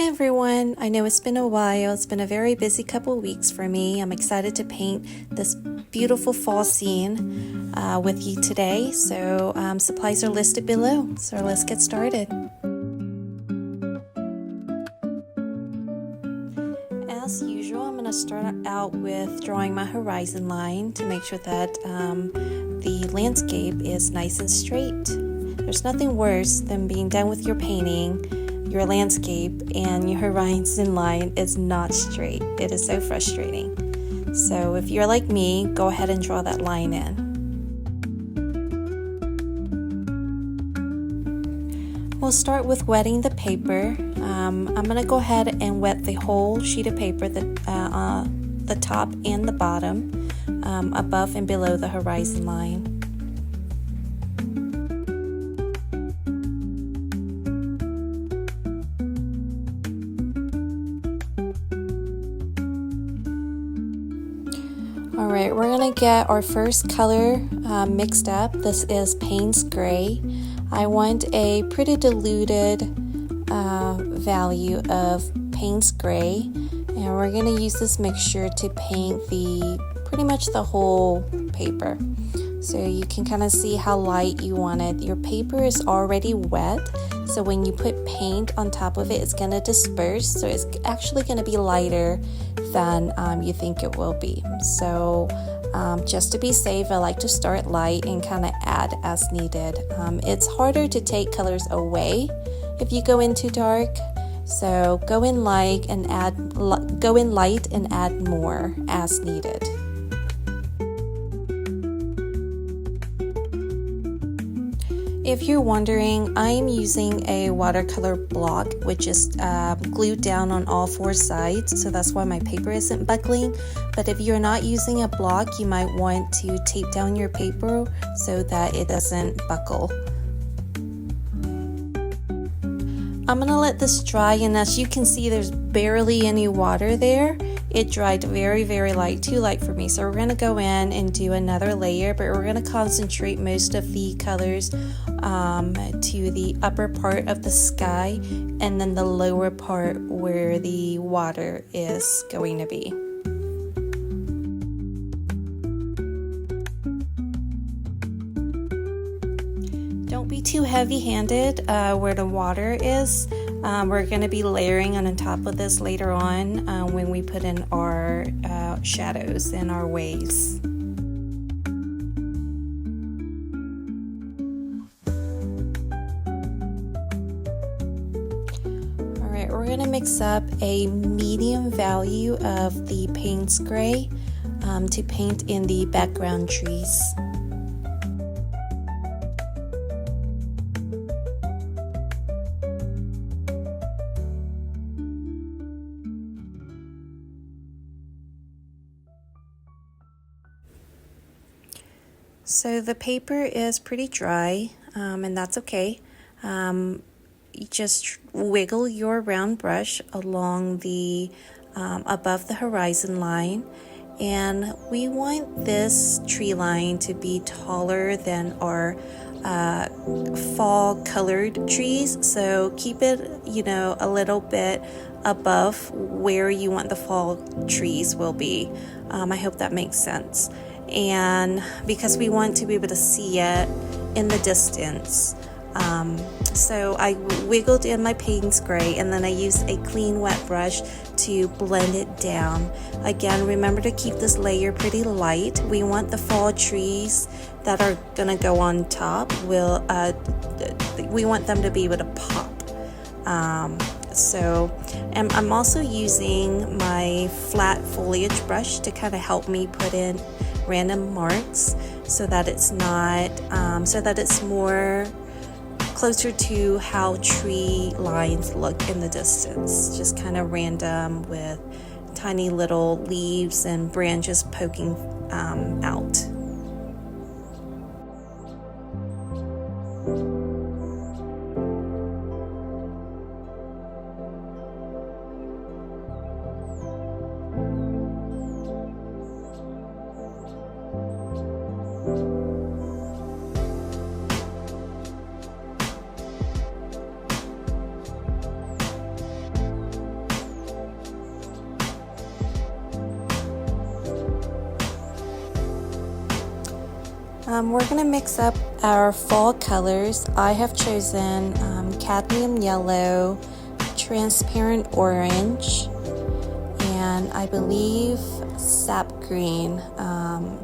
Hey everyone, I know it's been a while. It's been a very busy couple weeks for me. I'm excited to paint this beautiful fall scene with you today. So supplies are listed below. So let's get started. As usual, I'm going to start out with drawing my horizon line to make sure that the landscape is nice and straight. There's nothing worse than being done with your painting, your landscape, and your horizon line is not straight. It is so frustrating. So if you're like me, go ahead and draw that line in. We'll start with wetting the paper. I'm going to go ahead and wet the whole sheet of paper, the top and the bottom, above and below the horizon line. Alright, we're going to get our first color mixed up. This is Payne's Gray. I want a pretty diluted value of Payne's Gray, and we're going to use this mixture to paint pretty much the whole paper. So you can kind of see how light you want it. Your paper is already wet, so when you put paint on top of it, it's going to disperse, so it's actually going to be lighter than you think it will be. So just to be safe, I like to start light and kind of add as needed. It's harder to take colors away if you go into dark, so go in light and add more as needed. If you're wondering, I am using a watercolor block which is glued down on all four sides, so that's why my paper isn't buckling. But if you're not using a block, you might want to tape down your paper so that it doesn't buckle. I'm going to let this dry, and as you can see, there's barely any water there. It dried very, very light, too light for me. So we're going to go in and do another layer, but we're going to concentrate most of the colors to the upper part of the sky and then the lower part where the water is going to be. Don't be too heavy-handed where the water is. We're going to be layering on top of this later on when we put in our shadows and our waves. Alright, we're going to mix up a medium value of the Payne's Gray to paint in the background trees. So the paper is pretty dry, and that's okay. You just wiggle your round brush along the above the horizon line, and we want this tree line to be taller than our fall colored trees. So keep it, a little bit above where you want the fall trees will be. I hope that makes sense. And because we want to be able to see it in the distance, so I wiggled in my Payne's Gray, and then I used a clean wet brush to blend it down. Again, remember to keep this layer pretty light. We want the fall trees that are gonna go on top, we want them to be able to pop. And I'm also using my flat foliage brush to kind of help me put in random marks so that it's more closer to how tree lines look in the distance, just kind of random with tiny little leaves and branches poking out. We're going to mix up our fall colors. I have chosen cadmium yellow, transparent orange, and I believe sap green.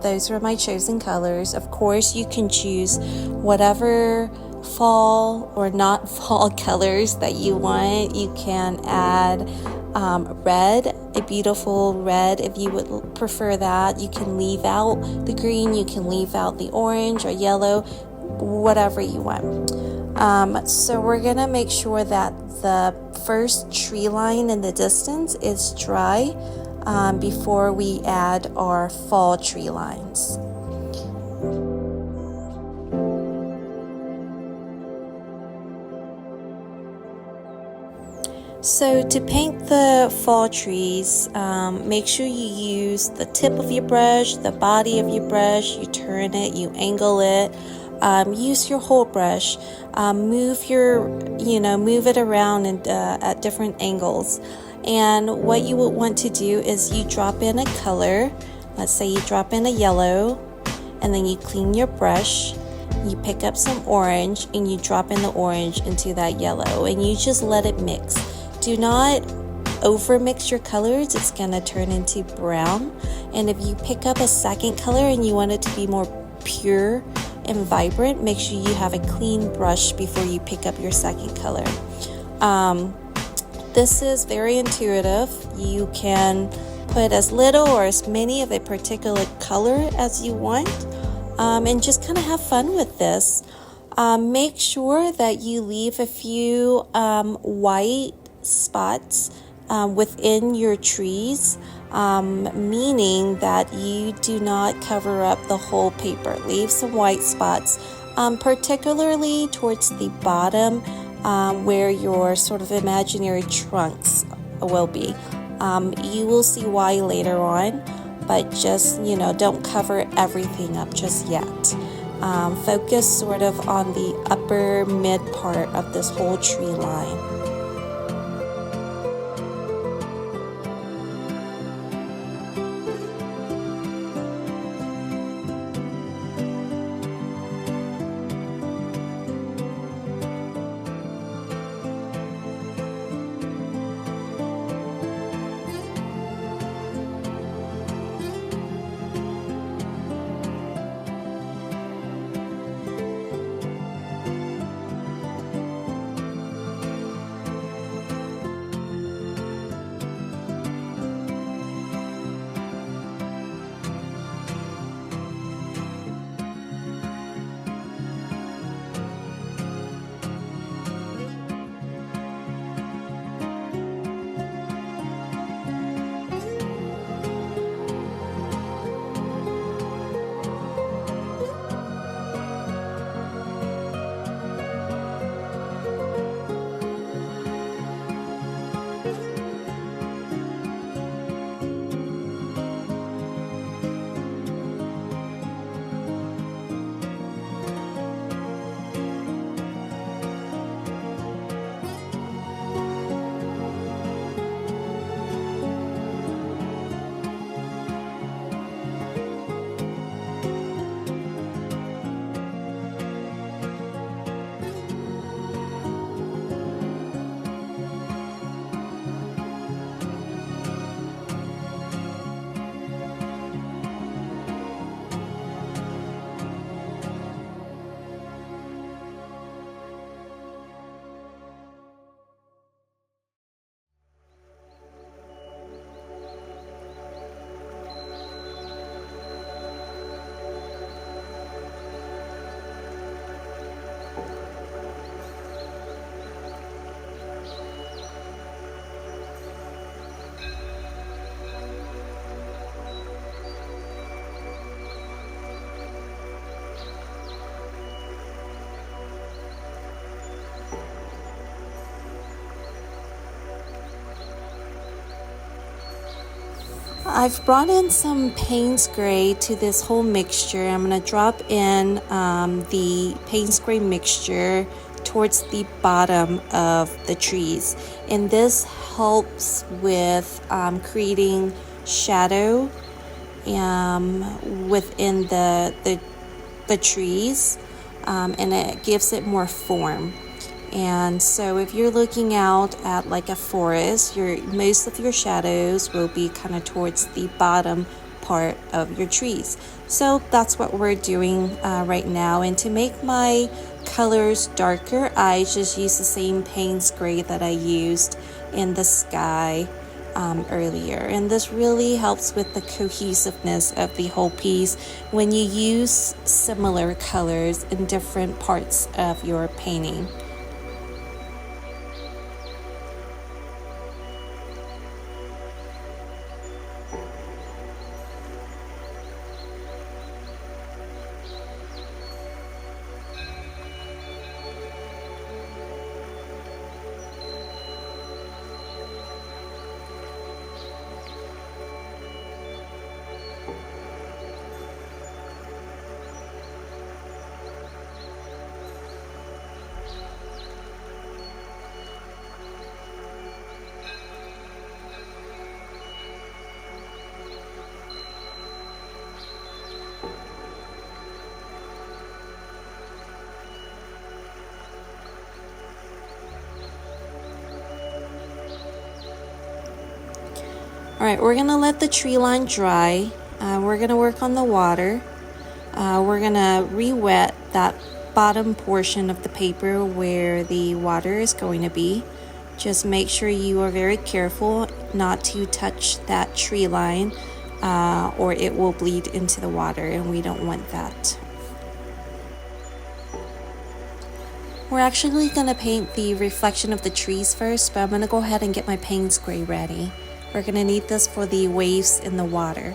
Those are my chosen colors. Of course, you can choose whatever fall or not fall colors that you want. You can add red, a beautiful red if you would prefer that. You can leave out the green, you can leave out the orange or yellow, whatever you want. So we're gonna make sure that the first tree line in the distance is dry before we add our fall tree lines. So to paint the fall trees, make sure you use the tip of your brush, the body of your brush, you turn it, you angle it, use your whole brush, move it around and at different angles. And what you would want to do is you drop in a color. Let's say you drop in a yellow, and then you clean your brush, you pick up some orange, and you drop in the orange into that yellow, and you just let it mix. Do not over mix your colors, it's gonna turn into brown. And if you pick up a second color and you want it to be more pure and vibrant, make sure you have a clean brush before you pick up your second color. This is very intuitive. You can put as little or as many of a particular color as you want, and just kind of have fun with this. Make sure that you leave a few white spots within your trees, meaning that you do not cover up the whole paper. Leave some white spots, particularly towards the bottom where your sort of imaginary trunks will be. You will see why later on, but just, don't cover everything up just yet. Focus sort of on the upper mid part of this whole tree line. I've brought in some Payne's Gray to this whole mixture. I'm going to drop in the Payne's Gray mixture towards the bottom of the trees. And this helps with creating shadow within the the trees, and it gives it more form. And so if you're looking out at like a forest, most of your shadows will be kind of towards the bottom part of your trees. So that's what we're doing right now. And to make my colors darker, I just use the same Payne's gray that I used in the sky earlier. And this really helps with the cohesiveness of the whole piece when you use similar colors in different parts of your painting. Alright, we're going to let the tree line dry. We're going to work on the water. We're going to re-wet that bottom portion of the paper where the water is going to be. Just make sure you are very careful not to touch that tree line or it will bleed into the water, and we don't want that. We're actually going to paint the reflection of the trees first, but I'm going to go ahead and get my Payne's gray ready. We're going to need this for the waves in the water.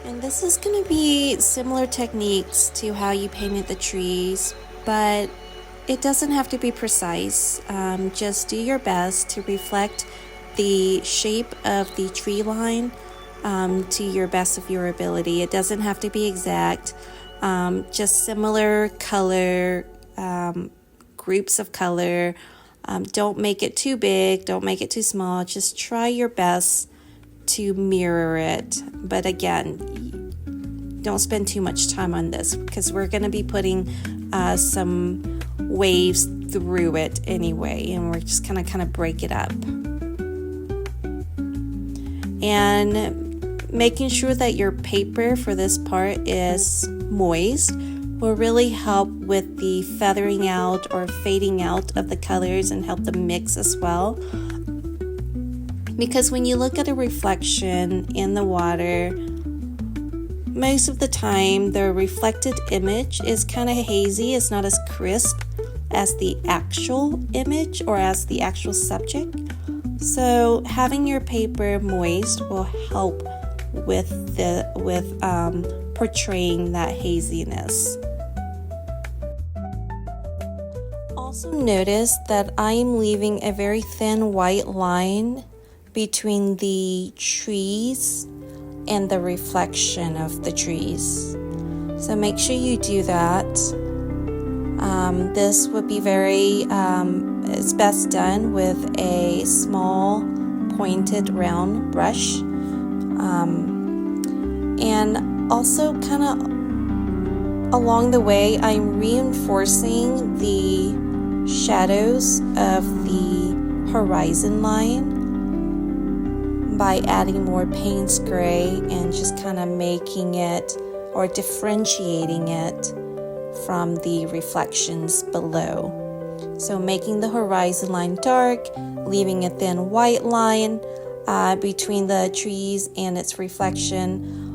And this is going to be similar techniques to how you painted the trees, but it doesn't have to be precise. Just do your best to reflect the shape of the tree line to your best of your ability. It doesn't have to be exact. Just similar color, groups of color. Don't make it too big, don't make it too small. Just try your best to mirror it. But again, don't spend too much time on this because we're going to be putting some waves through it anyway, and we're just going to kind of break it up. And making sure that your paper for this part is moist will really help with the feathering out or fading out of the colors and help them mix as well. Because when you look at a reflection in the water, most of the time the reflected image is kind of hazy. It's not as crisp as the actual image or as the actual subject. So having your paper moist will help with portraying that haziness. Also notice that I am leaving a very thin white line between the trees and the reflection of the trees. So make sure you do that. This would be it's best done with a small pointed round brush. And also kind of along the way, I'm reinforcing the shadows of the horizon line by adding more Payne's gray and just kind of making it or differentiating it from the reflections below. So making the horizon line dark, leaving a thin white line between the trees and its reflection.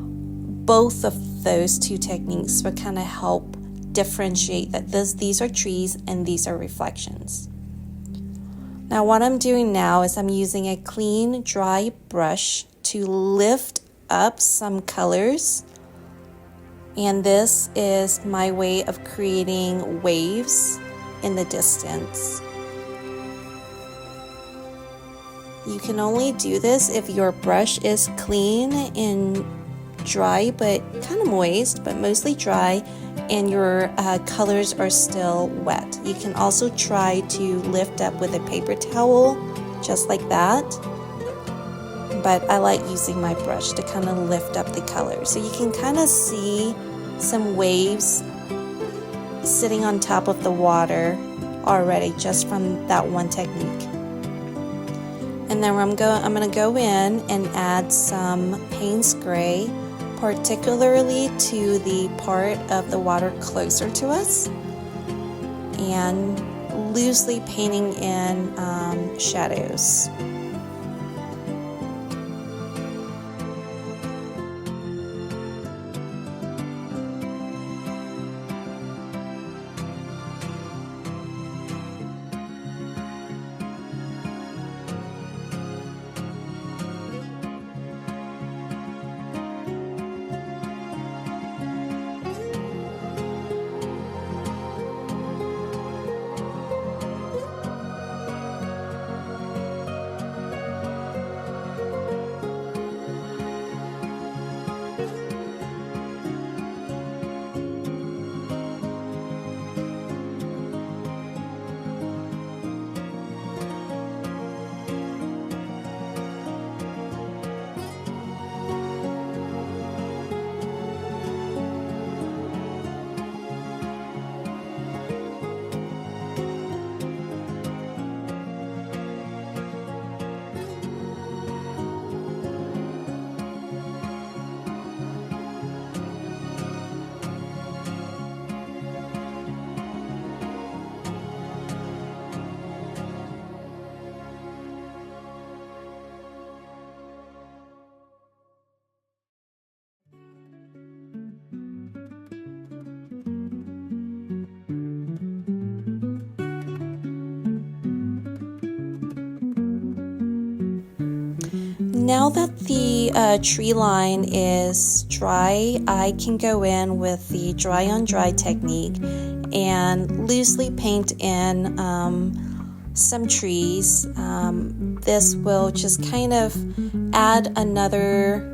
Both of those two techniques will kind of help differentiate that these are trees and these are reflections. Now what I'm doing now is I'm using a clean, dry brush to lift up some colors. And this is my way of creating waves in the distance. You can only do this if your brush is clean and dry, but kind of moist, but mostly dry, and your colors are still wet. You can also try to lift up with a paper towel, just like that. But I like using my brush to kind of lift up the color. So you can kind of see some waves sitting on top of the water already just from that one technique. And then I'm going to go in and add some Payne's Gray, particularly to the part of the water closer to us, and loosely painting in shadows. Now that the tree line is dry, I can go in with the dry on dry technique and loosely paint in some trees. This will just kind of add another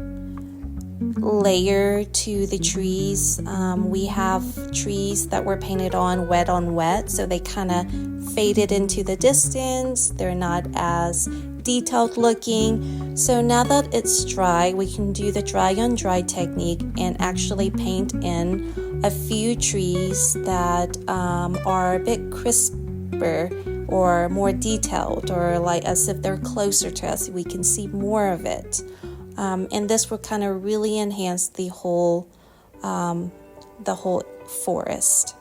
layer to the trees. We have trees that were painted on wet, so they kind of faded into the distance. They're not as detailed looking. So now that it's dry, we can do the dry on dry technique and actually paint in a few trees that are a bit crisper or more detailed, or like as if they're closer to us, we can see more of it. And this will kind of really enhance the whole forest.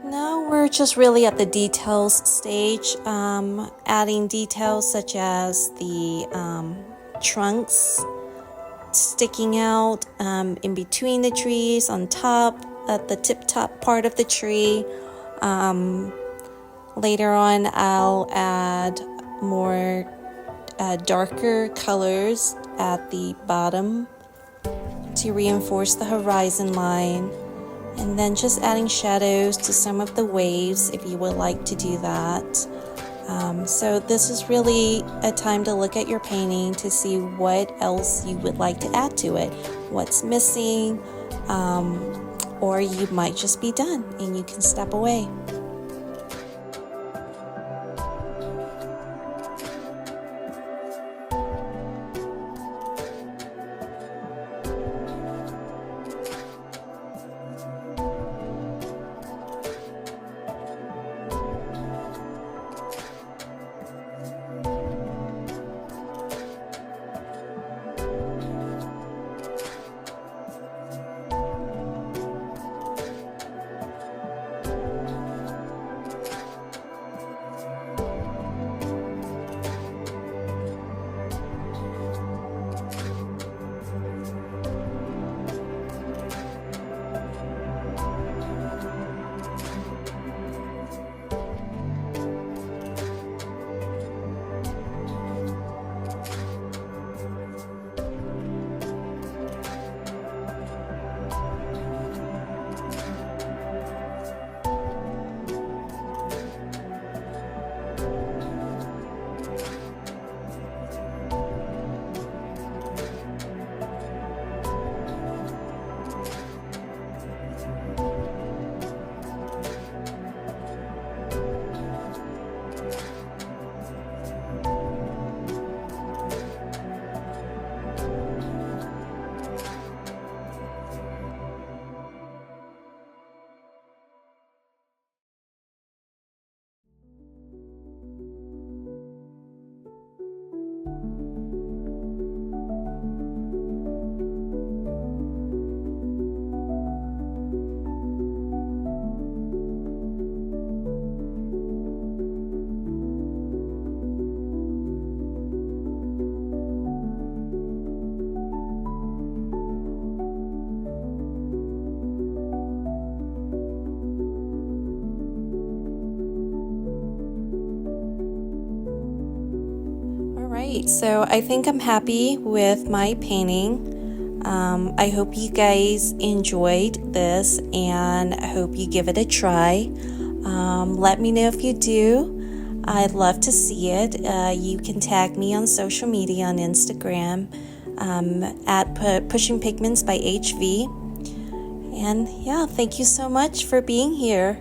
Now we're just really at the details stage, adding details such as the trunks sticking out in between the trees, on top, at the tip-top part of the tree. Later on, I'll add more darker colors at the bottom to reinforce the horizon line. And then just adding shadows to some of the waves if you would like to do that. So this is really a time to look at your painting to see what else you would like to add to it, what's missing, or you might just be done and you can step away. Alright, so I think I'm happy with my painting. I hope you guys enjoyed this and I hope you give it a try. Let me know if you do. I'd love to see it. You can tag me on social media on Instagram at Pushing Pigments by HV. And yeah, thank you so much for being here.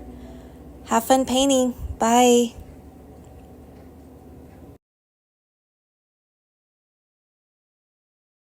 Have fun painting. Bye.